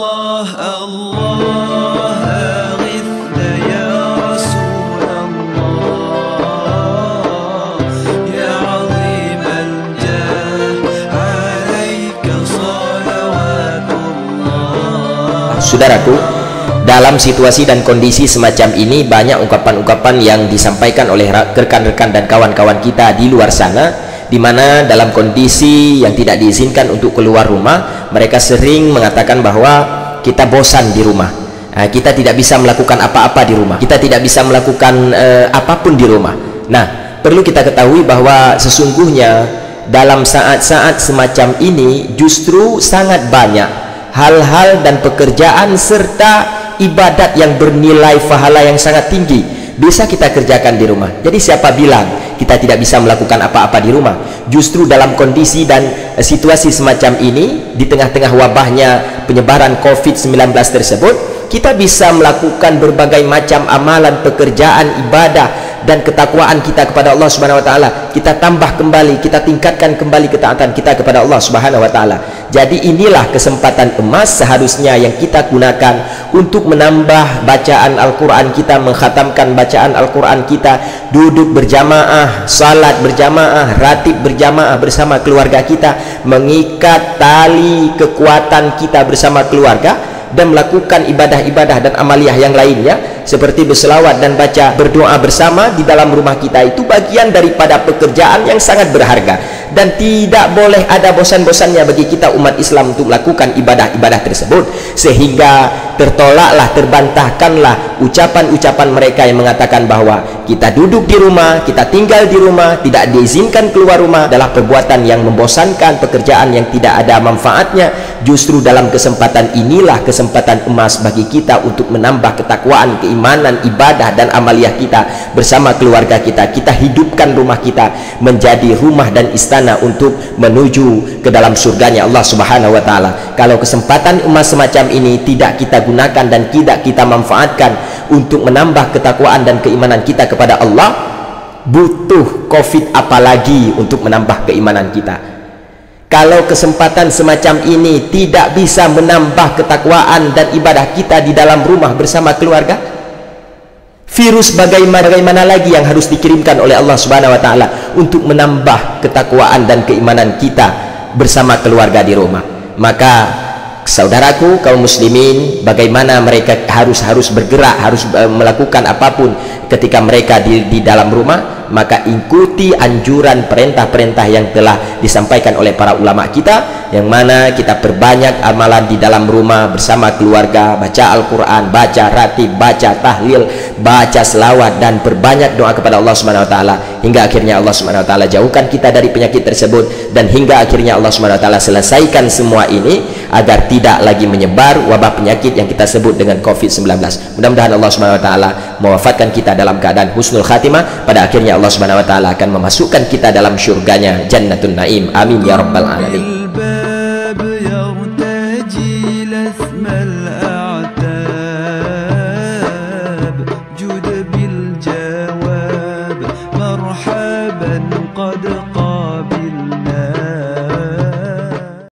الله الله أغثنا يا رسول الله يا عظيم الجاه عليك صلوات الله. Saudaraku, dalam situasi dan kondisi semacam ini banyak ungkapan-ungkapan yang disampaikan oleh rekan-rekan dan kawan-kawan kita di luar sana, di mana dalam kondisi yang tidak diizinkan untuk keluar rumah, mereka sering mengatakan bahwa kita bosan di rumah, kita tidak bisa melakukan apa-apa di rumah, kita tidak bisa melakukan apapun di rumah. Nah, perlu kita ketahui bahwa sesungguhnya dalam saat-saat semacam ini justru sangat banyak hal-hal dan pekerjaan serta ibadat yang bernilai pahala yang sangat tinggi bisa kita kerjakan di rumah. Jadi siapa bilang kita tidak bisa melakukan apa-apa di rumah? Justru dalam kondisi dan situasi semacam ini, di tengah-tengah wabahnya penyebaran COVID-19 tersebut, kita bisa melakukan berbagai macam amalan, pekerjaan, ibadah dan ketakwaan kita kepada Allah Subhanahu wa taala. Kita tambah kembali, kita tingkatkan kembali ketaatan kita kepada Allah Subhanahu wa taala. Jadi inilah kesempatan emas seharusnya yang kita gunakan untuk menambah bacaan Al-Qur'an kita, mengkhatamkan bacaan Al-Qur'an kita, duduk berjamaah, salat berjamaah, ratib berjamaah bersama keluarga kita, mengikat tali kekuatan kita bersama keluarga, dan melakukan ibadah-ibadah dan amaliyah yang lainnya seperti berselawat dan baca berdoa bersama di dalam rumah kita. Itu bagian daripada pekerjaan yang sangat berharga, dan tidak boleh ada bosan-bosannya bagi kita umat Islam untuk melakukan ibadah-ibadah tersebut, sehingga tertolaklah, terbantahkanlah ucapan-ucapan mereka yang mengatakan bahwa kita duduk di rumah, kita tinggal di rumah, tidak diizinkan keluar rumah adalah perbuatan yang membosankan, pekerjaan yang tidak ada manfaatnya. Justru dalam kesempatan inilah kesempatan emas bagi kita untuk menambah ketakwaan, keimanan, ibadah dan amaliyah kita bersama keluarga kita. Kita hidupkan rumah kita menjadi rumah dan istana untuk menuju ke dalam surganya Allah Subhanahu wa taala. Kalau kesempatan emas semacam ini tidak kita gunakan dan tidak kita manfaatkan untuk menambah ketakwaan dan keimanan kita kepada Allah, butuh COVID apalagi untuk menambah keimanan kita. Kalau kesempatan semacam ini tidak bisa menambah ketakwaan dan ibadah kita di dalam rumah bersama keluarga, virus bagaimana lagi yang harus dikirimkan oleh Allah Subhanahu wa taala untuk menambah ketakwaan dan keimanan kita bersama keluarga di rumah? Maka saudaraku kaum muslimin, bagaimana mereka harus bergerak, harus melakukan apapun ketika mereka di dalam rumah? Maka ikuti anjuran perintah-perintah yang telah disampaikan oleh para ulama kita, yang mana kita perbanyak amalan di dalam rumah bersama keluarga, baca Al-Quran, baca ratib, baca tahlil, baca selawat, dan perbanyak doa kepada Allah Subhanahu wa taala, hingga akhirnya Allah Subhanahu wa taala jauhkan kita dari penyakit tersebut, dan hingga akhirnya Allah Subhanahu wa taala selesaikan semua ini agar tidak lagi menyebar wabah penyakit yang kita sebut dengan COVID-19. Mudah-mudahan Allah Subhanahu wa taala mewafatkan kita dalam keadaan husnul khatimah. Pada akhirnya Allah Subhanahu wa taala akan memasukkan kita dalam syurganya Jannatun Naim. Amin ya rabbal alamin.